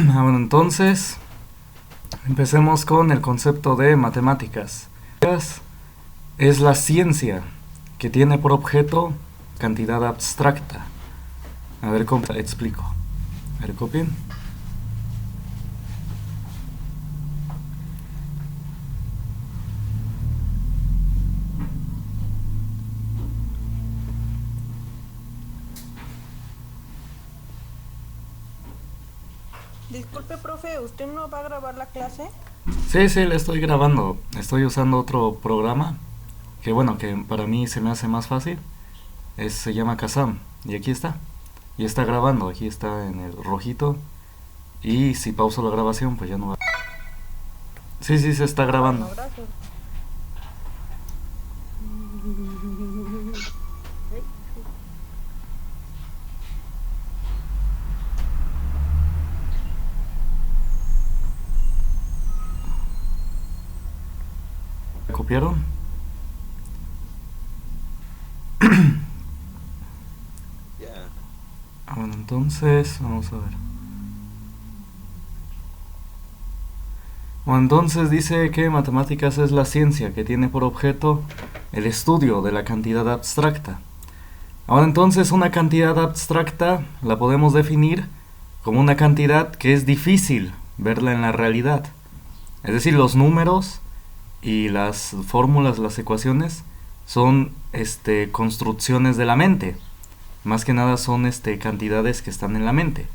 Bueno, entonces empecemos con el concepto de matemáticas. Es la ciencia que tiene por objeto cantidad abstracta. A ver cómo explico. A ver, copien. Disculpe, profe, ¿usted no va a grabar la clase? Sí, le estoy grabando. Estoy usando otro programa que, bueno, que para mí se me hace más fácil. Se llama Kazam. Y aquí está. Y está grabando. Aquí está en el rojito. Y si pauso la grabación, pues ya no va. Sí, se está grabando. Bueno, gracias. ¿Copiaron? Bueno, entonces, vamos a ver. Bueno, entonces dice que matemáticas es la ciencia que tiene por objeto el estudio de la cantidad abstracta. Ahora entonces una cantidad abstracta la podemos definir como una cantidad que es difícil verla en la realidad. Es decir, los números y las fórmulas, las ecuaciones, son construcciones de la mente. Más que nada son cantidades que están en la mente.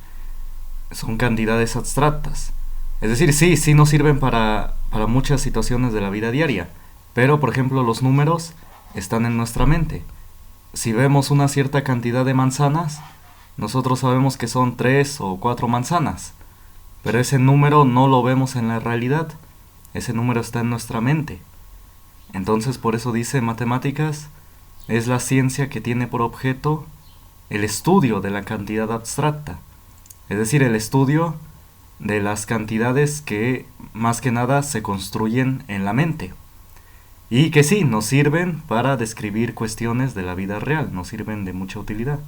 Son cantidades abstractas. Es decir, sí nos sirven para muchas situaciones de la vida diaria. Pero, por ejemplo, los números están en nuestra mente. Si vemos una cierta cantidad de manzanas, nosotros sabemos que son 3 o 4 manzanas. Pero ese número no lo vemos en la realidad. Ese número está en nuestra mente. Entonces, por eso dice matemáticas es la ciencia que tiene por objeto el estudio de la cantidad abstracta. Es decir, el estudio de las cantidades que más que nada se construyen en la mente. Y que sí, nos sirven para describir cuestiones de la vida real, nos sirven de mucha utilidad.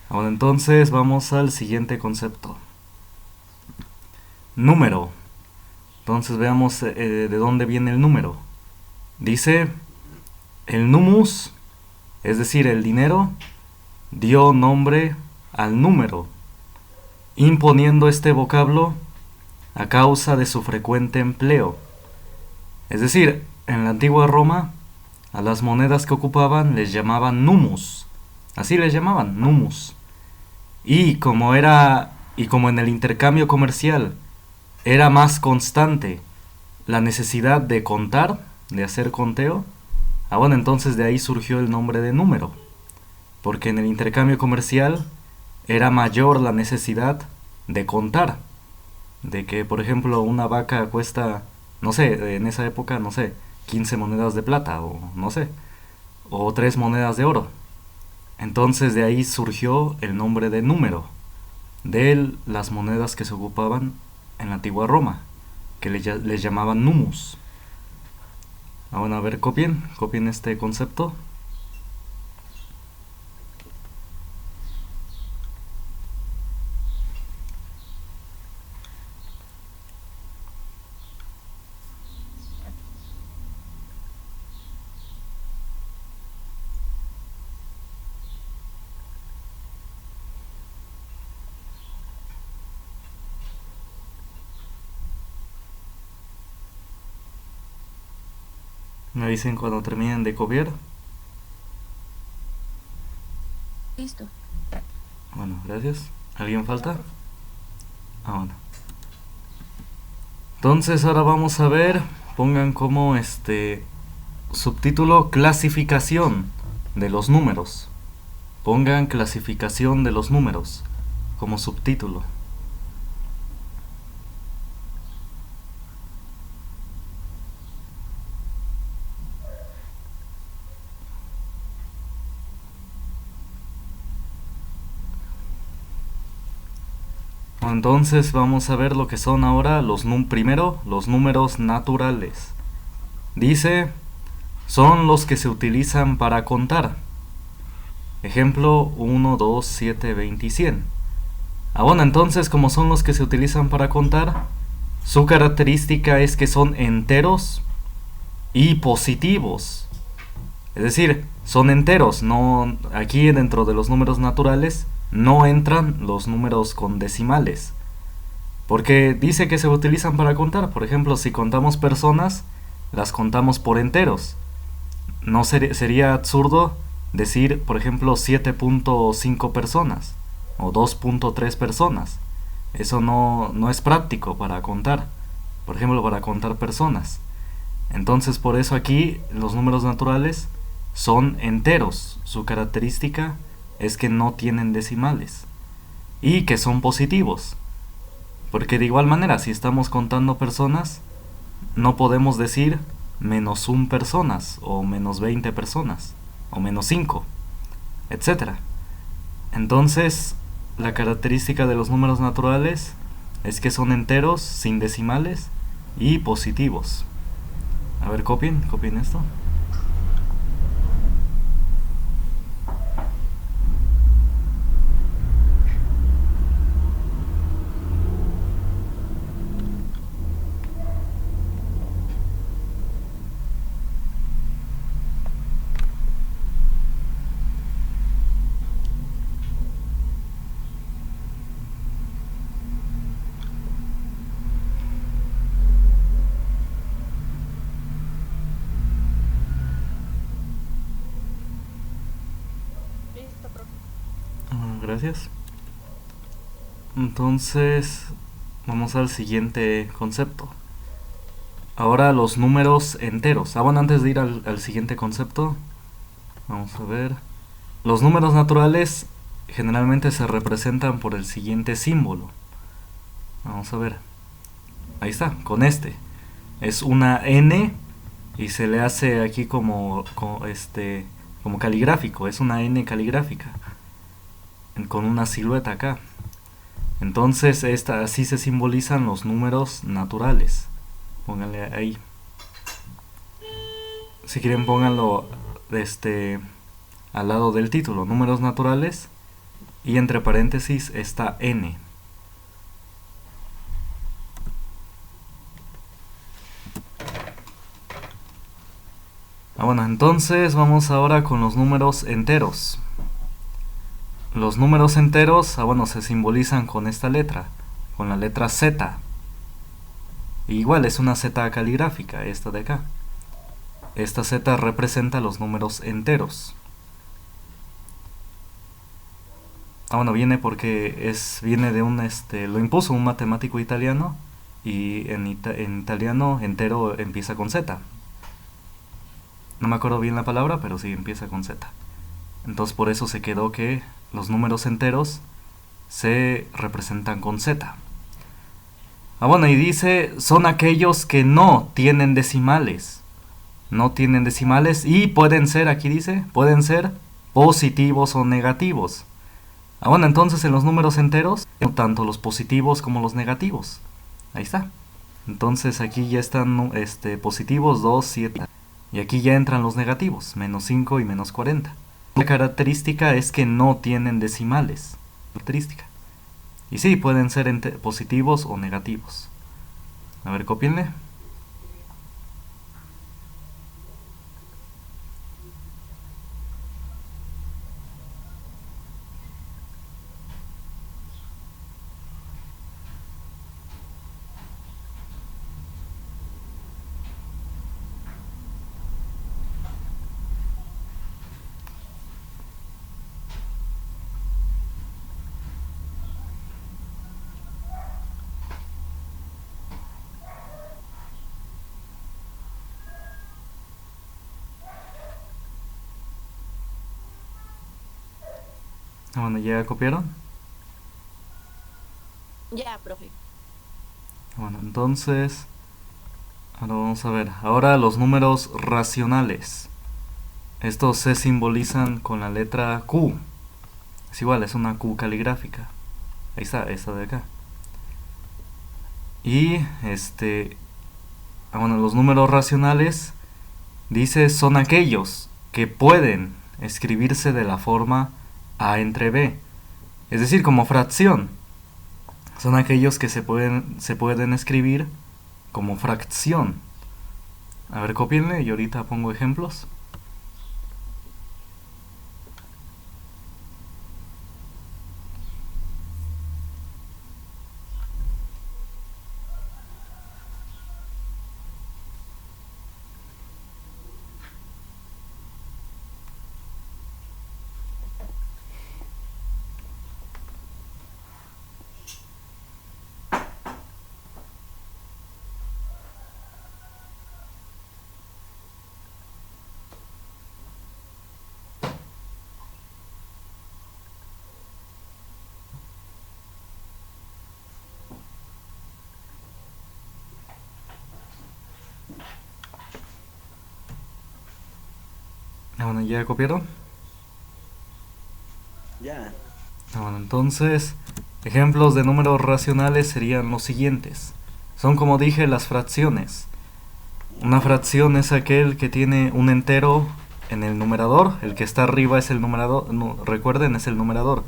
Ahora entonces vamos al siguiente concepto. Número. Entonces veamos de dónde viene el número. Dice, el numus, es decir, el dinero, dio nombre al número, imponiendo este vocablo a causa de su frecuente empleo. Es decir, en la antigua Roma, a las monedas que ocupaban les llamaban numus. Así les llamaban, numus. Y como en el intercambio comercial era más constante la necesidad de contar, de hacer conteo, bueno, entonces de ahí surgió el nombre de número. Porque en el intercambio comercial era mayor la necesidad de contar. De que, por ejemplo, una vaca cuesta, no sé, en esa época, no sé, 15 monedas de plata, o no sé, o 3 monedas de oro. Entonces de ahí surgió el nombre de número, de las monedas que se ocupaban en la antigua Roma, que les llamaban numus. Bueno, a ver, copien este concepto. Me dicen cuando terminen de copiar. Listo. Bueno, gracias. ¿Alguien falta? Bueno. Entonces ahora vamos a ver, pongan como subtítulo clasificación de los números. Pongan clasificación de los números como subtítulo. Entonces vamos a ver lo que son ahora primero los números naturales. Dice, son los que se utilizan para contar. Ejemplo 1, 2, 7, 20 y 100. Bueno, entonces, como son los que se utilizan para contar, su característica es que son enteros y positivos. Es decir, son enteros, no, aquí dentro de los números naturales no entran los números con decimales. Porque dice que se utilizan para contar. Por ejemplo, si contamos personas, las contamos por enteros. No sería absurdo decir, por ejemplo, 7.5 personas o 2.3 personas. Eso no es práctico para contar. Por ejemplo, para contar personas. Entonces, por eso aquí los números naturales son enteros. Su característica es que no tienen decimales y que son positivos. Porque de igual manera, si estamos contando personas, no podemos decir menos 1 personas, o menos 20 personas, o menos 5, etc. Entonces, la característica de los números naturales es que son enteros, sin decimales, y positivos. A ver, copien esto. Listo, profe. Gracias. Entonces, vamos al siguiente concepto. Ahora los números enteros. Bueno, antes de ir al siguiente concepto, vamos a ver. Los números naturales generalmente se representan por el siguiente símbolo. Vamos a ver. Ahí está, con este. Es una N y se le hace aquí como caligráfico. Es una N caligráfica con una silueta acá. Entonces así se simbolizan los números naturales. Pónganle ahí. Si quieren pónganlo al lado del título, números naturales, y entre paréntesis está N. Bueno, entonces vamos ahora con los números enteros. Los números enteros, se simbolizan con esta letra, con la letra Z. Igual es una Z caligráfica, esta de acá. Esta Z representa los números enteros. Viene porque viene de lo impuso un matemático italiano, y en italiano entero empieza con Z. No me acuerdo bien la palabra, pero sí empieza con Z. Entonces por eso se quedó que los números enteros se representan con Z. Y dice, son aquellos que no tienen decimales. No tienen decimales y pueden ser, aquí dice, pueden ser positivos o negativos. Entonces en los números enteros, tanto los positivos como los negativos. Ahí está. Entonces aquí ya están positivos 2, 7. Y aquí ya entran los negativos, menos 5 y menos 40. La característica es que no tienen decimales. Característica. Y sí, pueden ser positivos o negativos. A ver, cópienle. ¿Ya copiaron? Ya, profe. Entonces, ahora vamos a ver. Ahora los números racionales. Estos se simbolizan con la letra Q. Es igual, es una Q caligráfica. Ahí está, esta de acá. Y los números racionales, dice, son aquellos que pueden escribirse de la forma A entre B. Es decir, como fracción. son aquellos que se pueden escribir como fracción. A ver, cópienle y ahorita pongo ejemplos. Bueno, ¿ya copiaron? Ya. Bueno, entonces, ejemplos de números racionales serían los siguientes. Son, como dije, las fracciones. Una fracción es aquel que tiene un entero en el numerador. El que está arriba es el numerador, no, recuerden, es el numerador.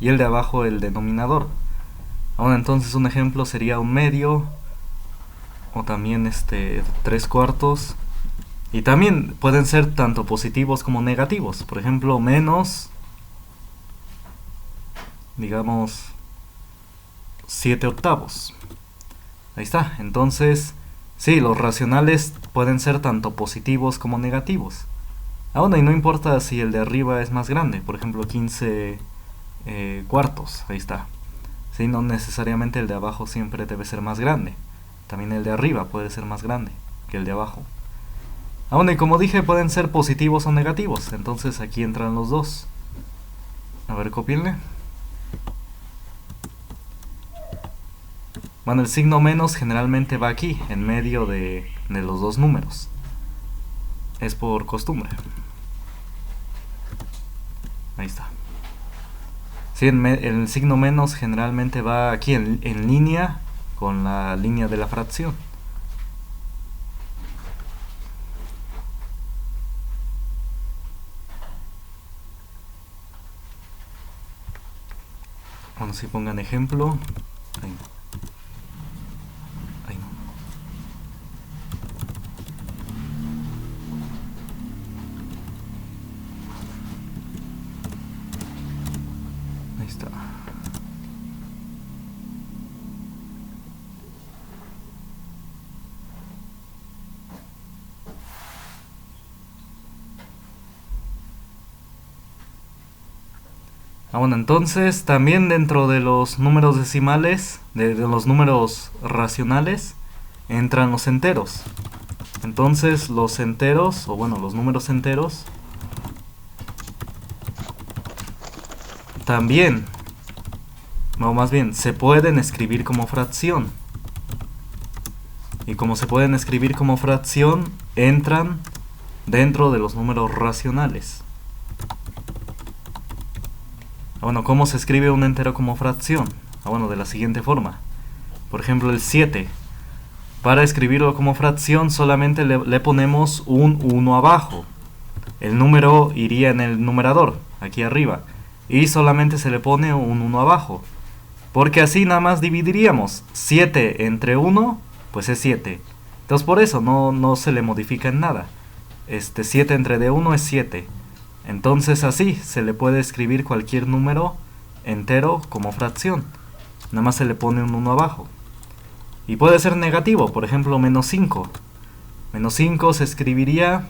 Y el de abajo el denominador. Ahora entonces un ejemplo sería un medio. O también 3/4. Y también pueden ser tanto positivos como negativos. Por ejemplo, menos, digamos, 7/8. Ahí está. Entonces, sí, los racionales pueden ser tanto positivos como negativos. Ahora, y no importa si el de arriba es más grande. Por ejemplo, 15 cuartos. Ahí está. Sí, no necesariamente el de abajo siempre debe ser más grande. También el de arriba puede ser más grande que el de abajo. Aún y como dije, pueden ser positivos o negativos. Entonces aquí entran los dos. A ver, cópienle. Bueno, el signo menos generalmente va aquí, en medio de los dos números. Es por costumbre. Ahí está. Sí, el signo menos generalmente va aquí en línea con la línea de la fracción. Bueno, si pongan ejemplo. Ahí no. Ahí no. Ahí está. Bueno, entonces también dentro de los números decimales, de los números racionales, entran los enteros. Entonces los enteros, o bueno, los números enteros, también, o más bien, se pueden escribir como fracción. Y como se pueden escribir como fracción, entran dentro de los números racionales. Bueno, ¿cómo se escribe un entero como fracción? Bueno, de la siguiente forma. Por ejemplo, el 7. Para escribirlo como fracción solamente le ponemos un 1 abajo. El número iría en el numerador, aquí arriba. Y solamente se le pone un 1 abajo. Porque así nada más dividiríamos. 7 entre 1, pues es 7. Entonces por eso no se le modifica en nada. 7 entre d1 es 7. Entonces así se le puede escribir cualquier número entero como fracción. Nada más se le pone un 1 abajo. Y puede ser negativo, por ejemplo, menos 5. Menos 5 se escribiría,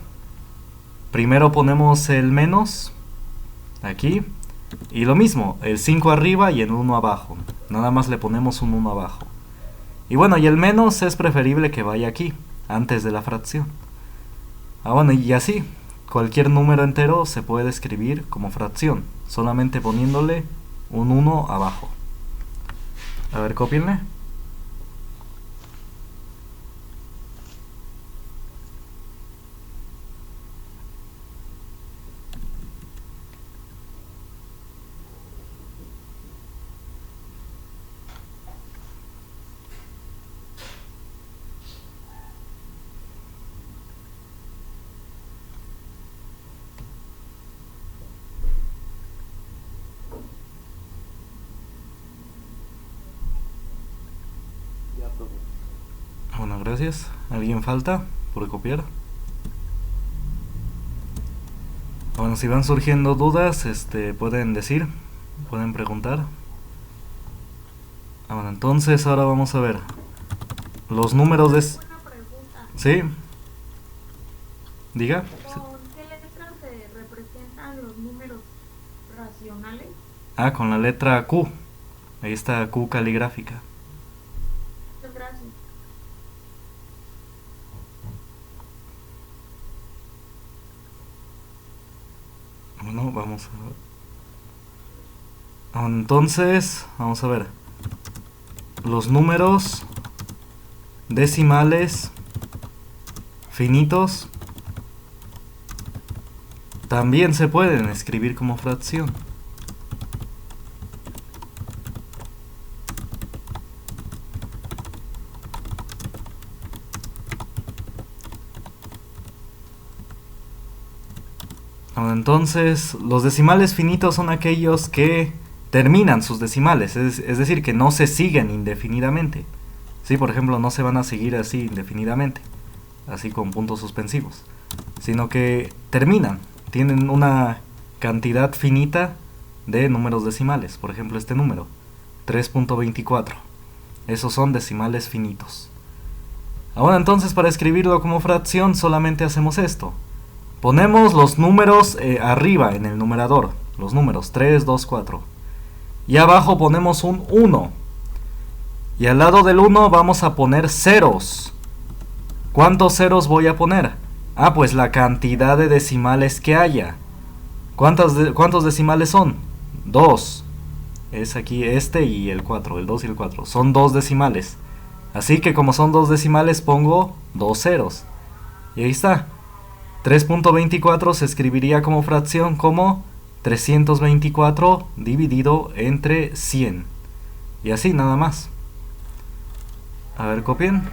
primero ponemos el menos, aquí, y lo mismo, el 5 arriba y el 1 abajo. Nada más le ponemos un 1 abajo. Y bueno, y el menos es preferible que vaya aquí, antes de la fracción. Bueno, y así, cualquier número entero se puede escribir como fracción, solamente poniéndole un 1 abajo. A ver, cópienle. gracias. ¿Alguien falta por copiar? Bueno, si van surgiendo dudas, pueden decir, pueden preguntar. Bueno, entonces ahora vamos a ver los números de... Una pregunta. ¿Sí? Diga. ¿Con qué letras se representan los números racionales? Ah, con la letra Q. Ahí está Q caligráfica. Muchas gracias. Bueno, vamos a ver. Entonces, vamos a ver. Los números decimales finitos también se pueden escribir como fracción. Entonces, los decimales finitos son aquellos que terminan sus decimales, es decir, que no se siguen indefinidamente. Sí, por ejemplo, no se van a seguir así indefinidamente, así con puntos suspensivos, sino que terminan, tienen una cantidad finita de números decimales. Por ejemplo, este número, 3.24. Esos son decimales finitos. Ahora entonces, para escribirlo como fracción solamente hacemos esto. Ponemos los números arriba en el numerador, los números 3, 2, 4. Y abajo ponemos un 1. Y al lado del 1 vamos a poner ceros. ¿Cuántos ceros voy a poner? Ah, pues la cantidad de decimales que haya. ¿Cuántos decimales son? 2. Es aquí este y el 4, el 2 y el 4. Son 2 decimales. Así que como son 2 decimales pongo 2 ceros. Y ahí está. 3.24 se escribiría como fracción como 324 dividido entre 100. Y así nada más. A ver, copien.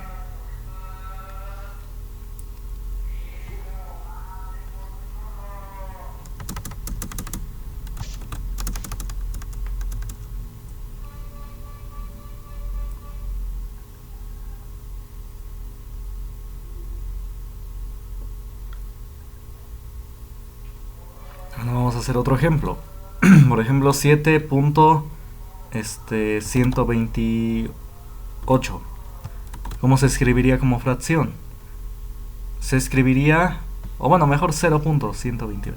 Ahora vamos a hacer otro ejemplo. Por ejemplo, 7.128. ¿Cómo se escribiría como fracción? Se escribiría, o bueno, mejor 0.128.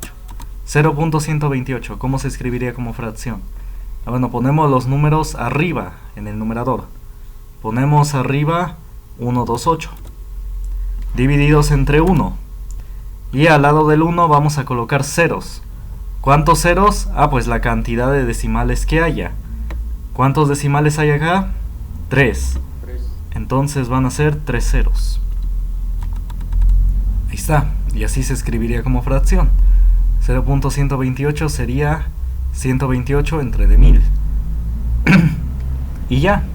0.128, ¿cómo se escribiría como fracción? Bueno, ponemos los números arriba en el numerador. Ponemos arriba 128, divididos entre 1. Y al lado del 1 vamos a colocar ceros. ¿Cuántos ceros? Ah, pues la cantidad de decimales que haya. ¿Cuántos decimales hay acá? 3. Entonces van a ser 3 ceros. Ahí está. Y así se escribiría como fracción. 0.128 sería 128 entre de 1000. Y ya.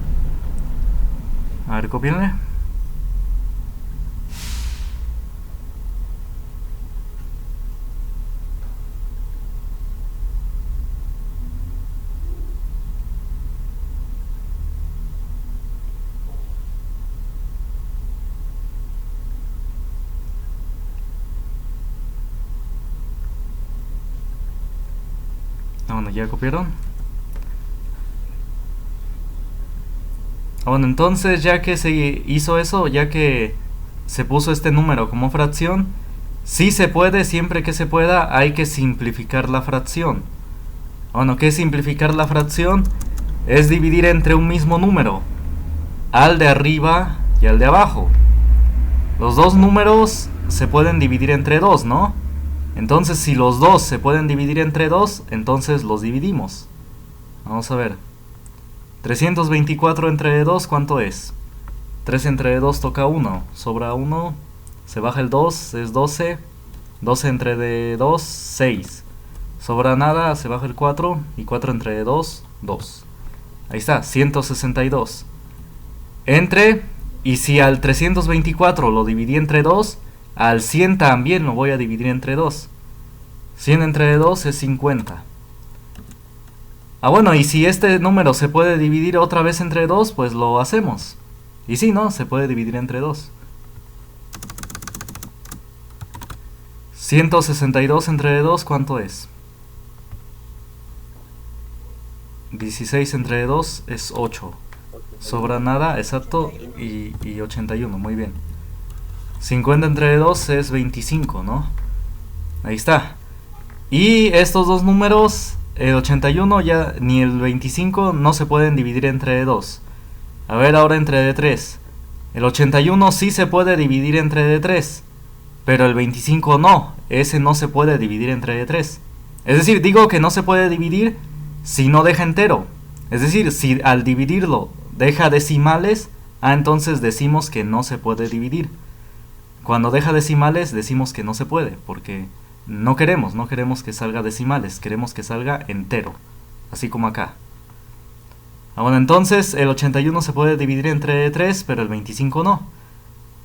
A ver, copienle. Bueno, ¿ya copiaron? Bueno, entonces ya que se hizo eso, ya que se puso este número como fracción, sí se puede, siempre que se pueda, hay que simplificar la fracción. Bueno, ¿qué es simplificar la fracción? Es dividir entre un mismo número, al de arriba y al de abajo. Los dos números se pueden dividir entre 2, ¿no? Entonces, si los dos se pueden dividir entre 2, entonces los dividimos. Vamos a ver. 324 entre 2, ¿cuánto es? 3 entre 2 toca 1. Sobra 1. Se baja el 2, es 12. 12 entre 2, 6. Sobra nada, se baja el 4. Y 4 entre 2, 2. Ahí está, 162. Entre, y si al 324 lo dividí entre 2, al 100 también lo voy a dividir entre 2. 100 entre 2 es 50. Ah, bueno, y si este número se puede dividir otra vez entre 2, pues lo hacemos. Y sí, ¿no? Se puede dividir entre 2. 162 entre 2, ¿cuánto es? 16 entre 2 es 8. Sobra nada, exacto, y 81, muy bien. 50 entre 2 es 25, ¿no? Ahí está. Y estos dos números, el 81 ya, ni el 25 no se pueden dividir entre 2. A ver ahora entre 3. El 81 sí se puede dividir entre 3, pero el 25 no. Ese no se puede dividir entre 3. Es decir, digo que no se puede dividir si no deja entero. Es decir, si al dividirlo deja decimales, entonces decimos que no se puede dividir. Cuando deja decimales decimos que no se puede, porque no queremos que salga decimales, queremos que salga entero, así como acá. Bueno, entonces el 81 se puede dividir entre 3, pero el 25 no.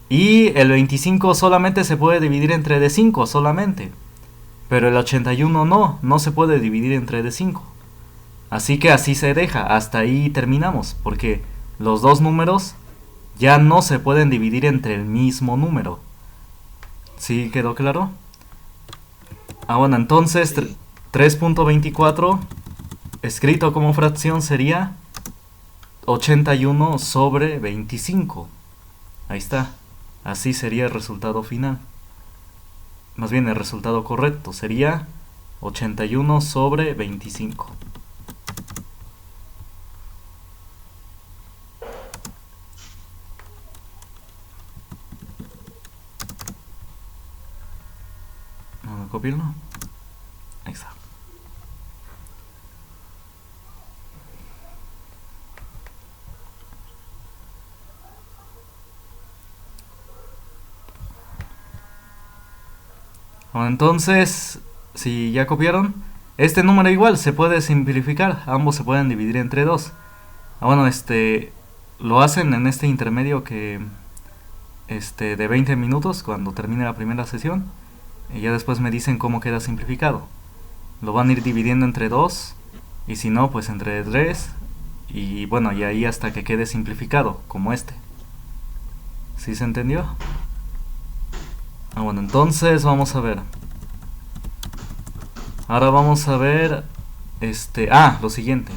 Y el 25 solamente se puede dividir entre 5 solamente, pero el 81 no se puede dividir entre 5. Así que así se deja, hasta ahí terminamos, porque los dos números ya no se pueden dividir entre el mismo número. ¿Sí quedó claro? Bueno, entonces 3.24 escrito como fracción sería 81 sobre 25. Ahí está. Así sería el resultado final. Más bien el resultado correcto sería 81 sobre 25. Vamos a copiarlo. Ahí está. Bueno, entonces, si ya copiaron, este número igual se puede simplificar, ambos se pueden dividir entre 2. Bueno, lo hacen en este intermedio que de 20 minutos cuando termine la primera sesión, y ya después me dicen cómo queda simplificado. Lo van a ir dividiendo entre 2, y si no, pues entre 3, y bueno, y ahí hasta que quede simplificado, como este. ¿Sí se entendió? Bueno, entonces vamos a ver. Ahora vamos a ver lo siguiente.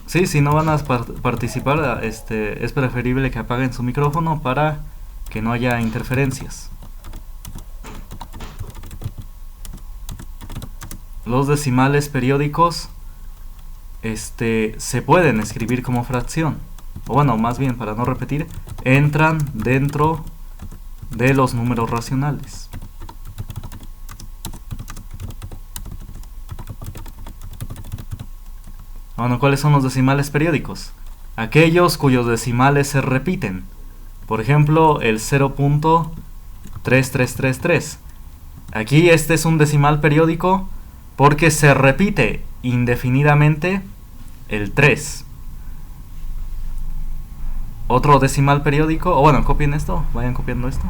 Sí, si no van a participar, es preferible que apaguen su micrófono para que no haya interferencias. Los decimales periódicos se pueden escribir como fracción. O bueno, más bien, para no repetir, entran dentro de los números racionales. Bueno, ¿cuáles son los decimales periódicos? Aquellos cuyos decimales se repiten. Por ejemplo, el 0.3333. Aquí este es un decimal periódico porque se repite indefinidamente el 3. Otro decimal periódico, o bueno, copien esto, vayan copiando esto.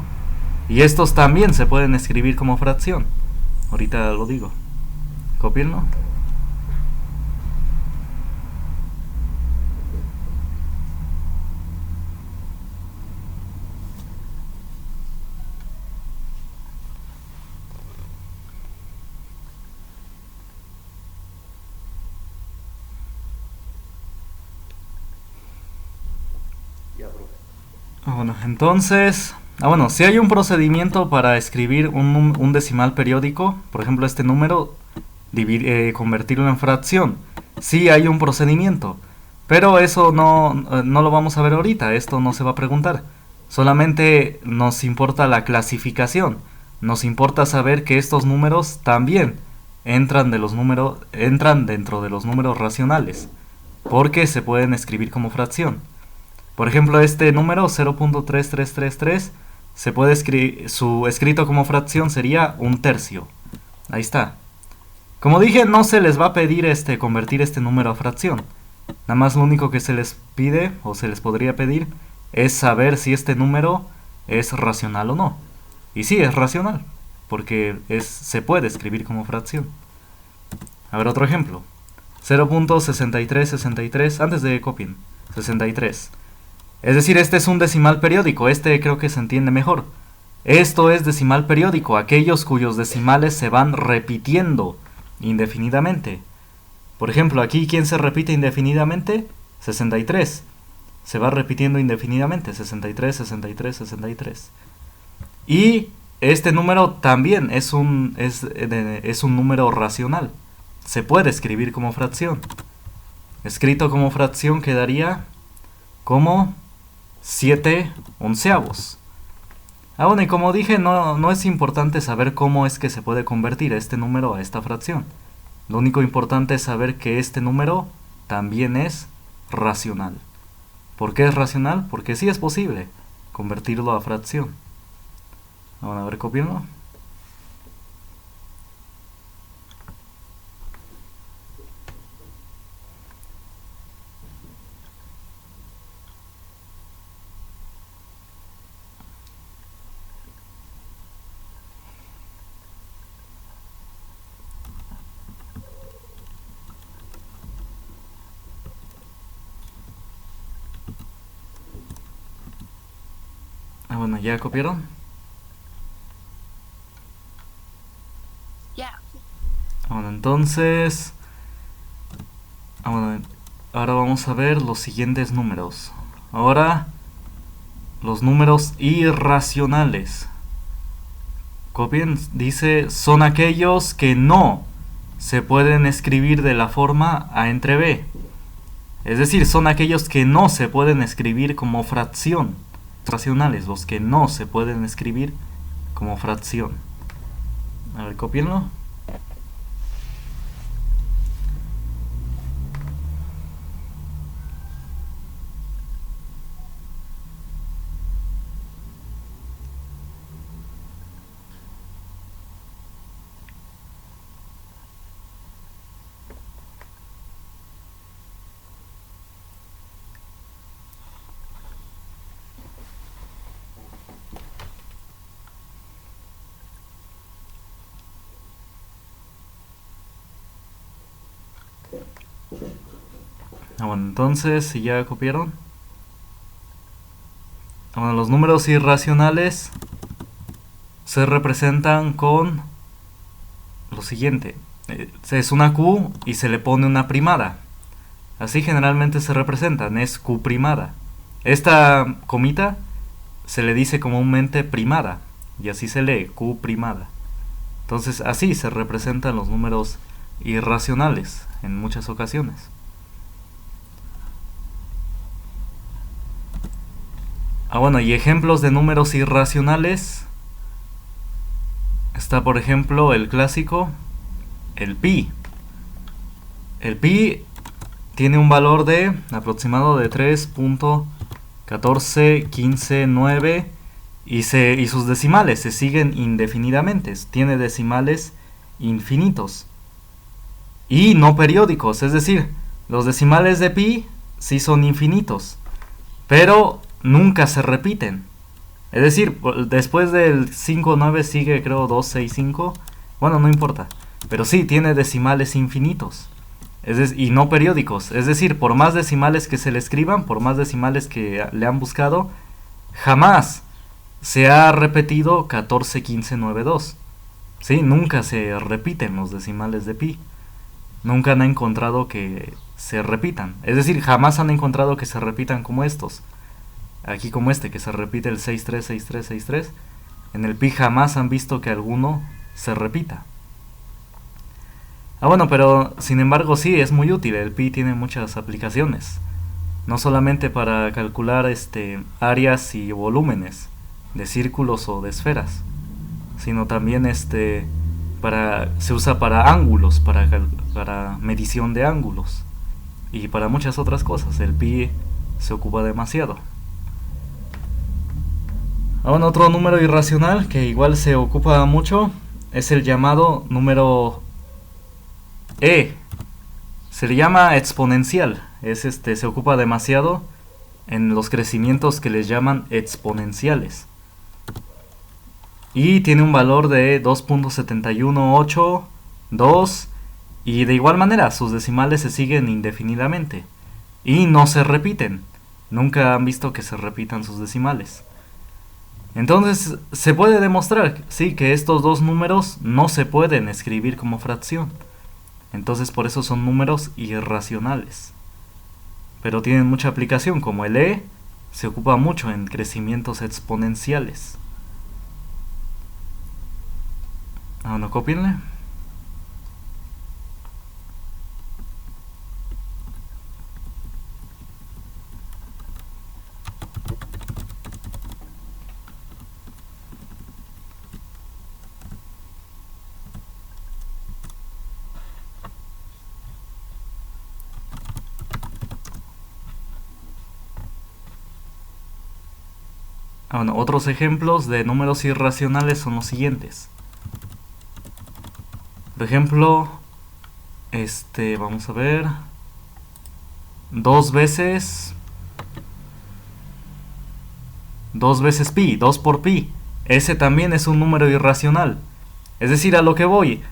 Y estos también se pueden escribir como fracción. Ahorita lo digo. Copienlo. Bueno, entonces, si hay un procedimiento para escribir un decimal periódico, por ejemplo este número, convertirlo en fracción, sí hay un procedimiento, pero eso no lo vamos a ver ahorita, esto no se va a preguntar, solamente nos importa la clasificación, nos importa saber que estos números también entran dentro de los números racionales, porque se pueden escribir como fracción. Por ejemplo, este número 0.3333 se puede escribir, su escrito como fracción sería 1/3. Ahí está. Como dije, no se les va a pedir convertir este número a fracción. Nada más lo único que se les pide o se les podría pedir es saber si este número es racional o no. Y sí, es racional, porque se puede escribir como fracción. A ver, otro ejemplo. 0.6363, antes de copien. 63. Es decir, este es un decimal periódico, este creo que se entiende mejor. Esto es decimal periódico, aquellos cuyos decimales se van repitiendo indefinidamente. Por ejemplo, aquí, ¿quién se repite indefinidamente? 63. Se va repitiendo indefinidamente, 63, 63, 63. Y este número también es un número racional. Se puede escribir como fracción. Escrito como fracción quedaría como 7 onceavos. Bueno, y como dije, no es importante saber cómo es que se puede convertir este número a esta fracción. Lo único importante es saber que este número también es racional. ¿Por qué es racional? Porque sí es posible convertirlo a fracción. Vamos a ver, copiarlo. Bueno, ¿ya copiaron? Ya. Bueno, entonces... bueno, ahora vamos a ver los siguientes números. Ahora, los números irracionales. Copien, dice, son aquellos que no se pueden escribir de la forma A entre B. Es decir, son aquellos que no se pueden escribir como fracción. Racionales, los que no se pueden escribir como fracción. A ver, copienlo. Bueno, entonces, si ya copiaron. Bueno, los números irracionales se representan con lo siguiente. Es una Q y se le pone una primada. Así generalmente se representan, es Q primada. Esta comita se le dice comúnmente primada, y así se lee, Q primada. Entonces así se representan los números irracionales en muchas ocasiones. Bueno, y ejemplos de números irracionales. Está, por ejemplo, el clásico, el pi. El pi tiene un valor de aproximado de 3.14159 y sus decimales se siguen indefinidamente. Tiene decimales infinitos y no periódicos, es decir, los decimales de pi sí son infinitos, pero nunca se repiten. Es decir, después del 5,9 sigue, creo, 265. Bueno, no importa. Pero sí, tiene decimales infinitos. Y no periódicos. Es decir, por más decimales que se le escriban, por más decimales que le han buscado, jamás se ha repetido 141592. ¿Sí? Nunca se repiten los decimales de pi. Nunca han encontrado que se repitan. Es decir, jamás han encontrado que se repitan como estos. Aquí como este, que se repite el 636363. En el pi jamás han visto que alguno se repita. Bueno, pero sin embargo sí, es muy útil. El pi tiene muchas aplicaciones. No solamente para calcular áreas y volúmenes de círculos o de esferas, sino también se usa para ángulos, para medición de ángulos. Y para muchas otras cosas. El pi se ocupa demasiado. Bueno, otro número irracional que igual se ocupa mucho es el llamado número E. Se le llama exponencial. Se ocupa demasiado en los crecimientos que les llaman exponenciales. Y tiene un valor de 2.7182 y de igual manera sus decimales se siguen indefinidamente. y no se repiten. Nunca han visto que se repitan sus decimales. Entonces se puede demostrar, sí, que estos dos números no se pueden escribir como fracción. Entonces por eso son números irracionales. Pero tienen mucha aplicación, como el e se ocupa mucho en crecimientos exponenciales. Bueno, cópienle. Bueno, otros ejemplos de números irracionales son los siguientes. Por ejemplo, vamos a ver, 2 veces pi, 2 por pi. Ese también es un número irracional. Es decir, a lo que voy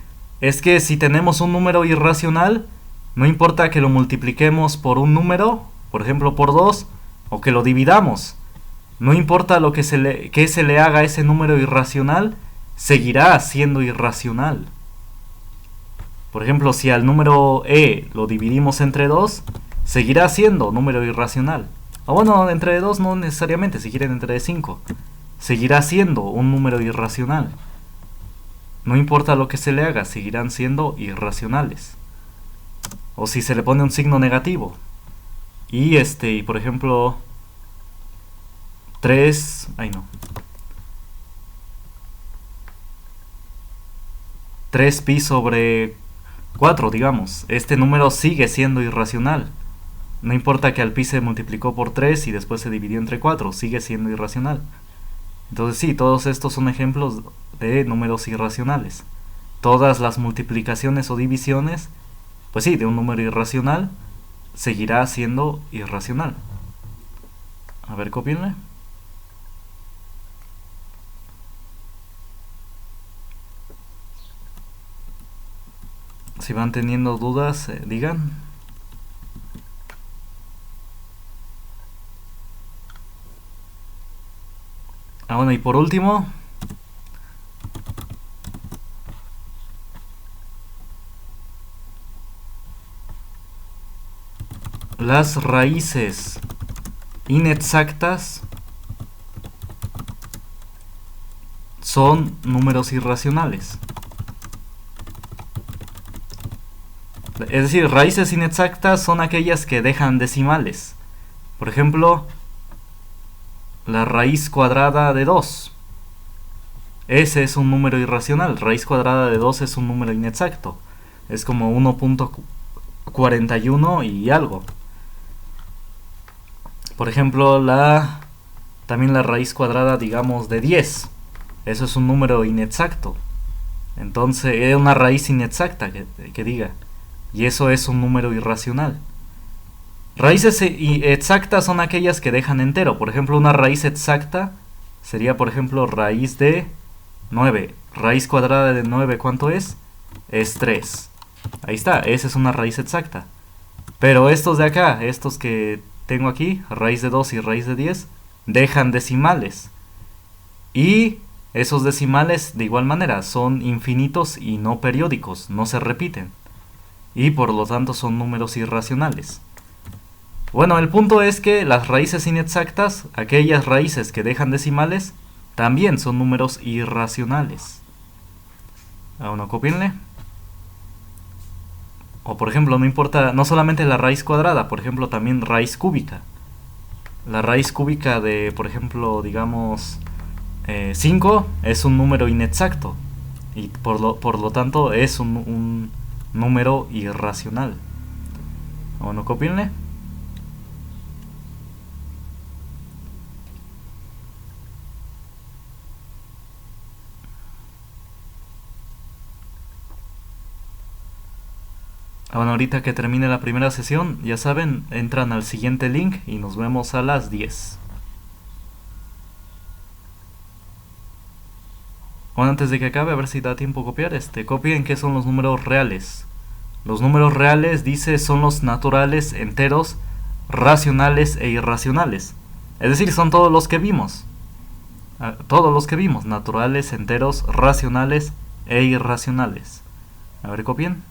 es que si tenemos un número irracional, no importa que lo multipliquemos por un número, por ejemplo por 2, o que lo dividamos. No importa lo que se le haga a ese número irracional, seguirá siendo irracional. Por ejemplo, si al número e lo dividimos entre 2, seguirá siendo número irracional. O bueno, entre 2 no necesariamente, si quieren entre 5. Seguirá siendo un número irracional. No importa lo que se le haga, seguirán siendo irracionales. O si se le pone un signo negativo. Y por ejemplo, 3 pi sobre 4, digamos. Este número sigue siendo irracional. No importa que al pi se multiplicó por 3 y después se dividió entre 4, sigue siendo irracional. Entonces sí, todos estos son ejemplos de números irracionales. Todas las multiplicaciones o divisiones, pues sí, de un número irracional, seguirá siendo irracional. A ver, cópienle. Si van teniendo dudas, digan. Bueno, y por último, las raíces inexactas son números irracionales. Es decir, raíces inexactas son aquellas que dejan decimales. Por ejemplo, la raíz cuadrada de 2. Ese es un número irracional. Raíz cuadrada de 2 es un número inexacto. Es como 1.41 y algo. Por ejemplo, también la raíz cuadrada, digamos, de 10. Eso es un número inexacto. Entonces, es una raíz inexacta que diga. Y eso es un número irracional. Raíces exactas son aquellas que dejan entero. Por ejemplo, una raíz exacta sería, por ejemplo, raíz de 9. Raíz cuadrada de 9, ¿cuánto es? Es 3. Ahí está, esa es una raíz exacta. Pero estos de acá, estos que tengo aquí, raíz de 2 y raíz de 10, dejan decimales. Y esos decimales, de igual manera, son infinitos y no periódicos, no se repiten. Y por lo tanto son números irracionales. Bueno, el punto es que las raíces inexactas, aquellas raíces que dejan decimales, también son números irracionales. Bueno, cópienle. O por ejemplo, no importa, no solamente la raíz cuadrada, por ejemplo también raíz cúbica. La raíz cúbica de, por ejemplo, digamos 5 es un número inexacto. Y por lo tanto es un número irracional. Bueno, cópienle. Bueno, ahorita que termine la primera sesión, ya saben, entran al siguiente link y nos vemos a las 10. Bueno, antes de que acabe, a ver si da tiempo copiar copien qué son los números reales. Los números reales, dice, son los naturales enteros racionales e irracionales. Es decir, son todos los que vimos. Todos los que vimos, naturales, enteros, racionales e irracionales. A ver, copien.